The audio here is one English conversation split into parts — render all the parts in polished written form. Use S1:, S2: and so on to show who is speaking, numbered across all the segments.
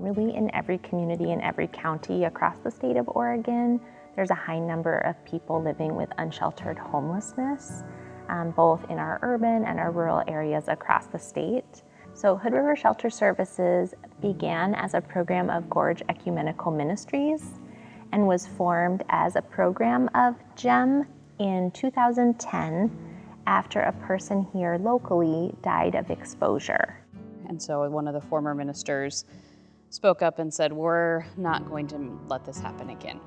S1: Really in every community in every county across the state of Oregon, there's a high number of people living with unsheltered homelessness, both in our urban and our rural areas across the state. So Hood River Shelter Services began as a program of Gorge Ecumenical Ministries and was formed as a program of GEM in 2010 after a person here locally died of exposure.
S2: And so one of the former ministers spoke up and said, we're not going to let this happen again.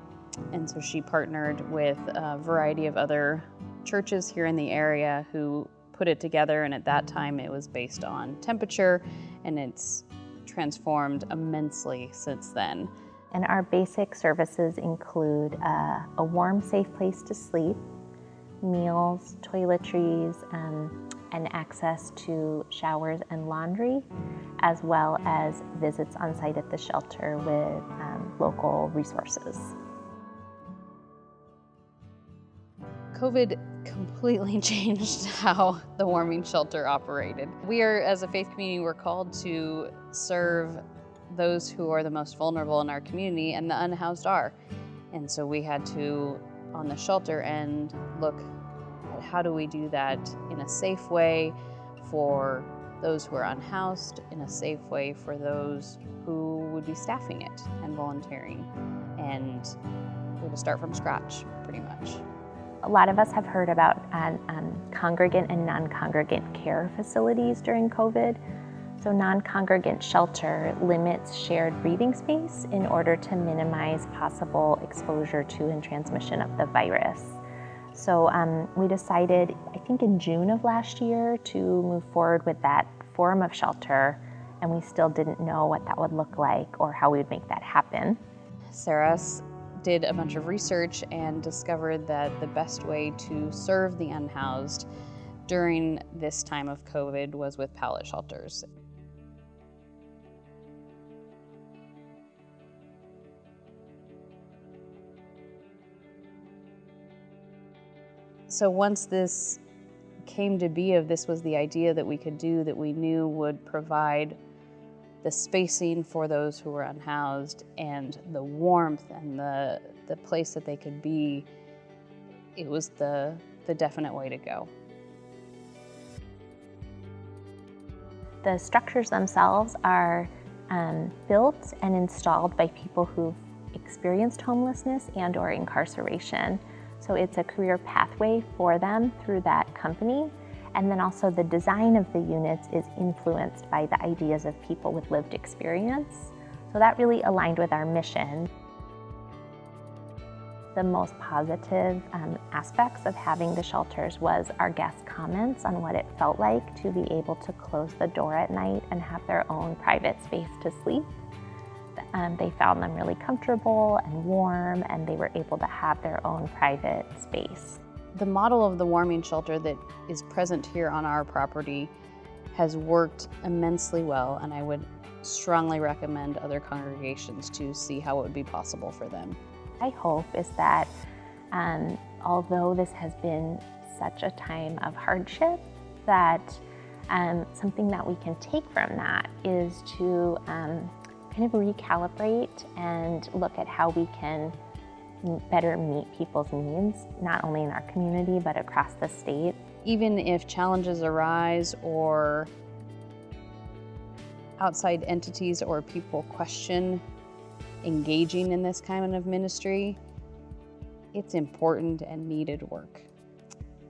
S2: And so she partnered with a variety of other churches here in the area who put it together, and at that time it was based on temperature, and it's transformed immensely since then.
S1: And our basic services include a warm, safe place to sleep, meals, toiletries, and access to showers and laundry, as well as visits on site at the shelter with local resources.
S2: COVID completely changed how the warming shelter operated. We are, as a faith community, we're called to serve those who are the most vulnerable in our community, and the unhoused are. And so we had to, on the shelter end, look at how do we do that in a safe way for those who are unhoused, in a safe way for those who would be staffing it and volunteering. And we had to start from scratch, pretty much.
S1: A lot of us have heard about congregant and non-congregant care facilities during COVID. So non-congregant shelter limits shared breathing space in order to minimize possible exposure to and transmission of the virus. So we decided, I think in June of last year, to move forward with that form of shelter, and we still didn't know what that would look like or how we would make that happen.
S2: Sarah did a bunch of research and discovered that the best way to serve the unhoused during this time of COVID was with pallet shelters. So once this came to be of this was the idea that we could do that we knew would provide the spacing for those who were unhoused and the warmth and the place that they could be, it was the definite way to go.
S1: The structures themselves are built and installed by people who've experienced homelessness and or incarceration. So it's a career pathway for them through that company. And then also the design of the units is influenced by the ideas of people with lived experience. So that really aligned with our mission. The most positive aspects of having the shelters was our guests' comments on what it felt like to be able to close the door at night and have their own private space to sleep. They found them really comfortable and warm, and they were able to have their own private space.
S2: The model of the warming shelter that is present here on our property has worked immensely well, and I would strongly recommend other congregations to see how it would be possible for them.
S1: My hope is that although this has been such a time of hardship, that something that we can take from that is to kind of recalibrate and look at how we can better meet people's needs, not only in our community, but across the state.
S2: Even if challenges arise or outside entities or people question engaging in this kind of ministry, it's important and needed work.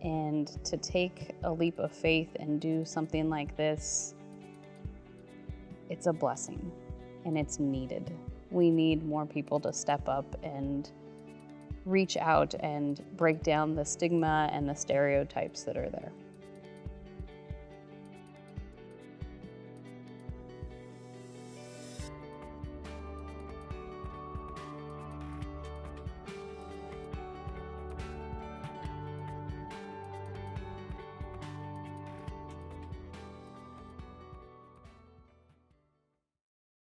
S2: And to take a leap of faith and do something like this, it's a blessing and it's needed. We need more people to step up and reach out and break down the stigma and the stereotypes that are there.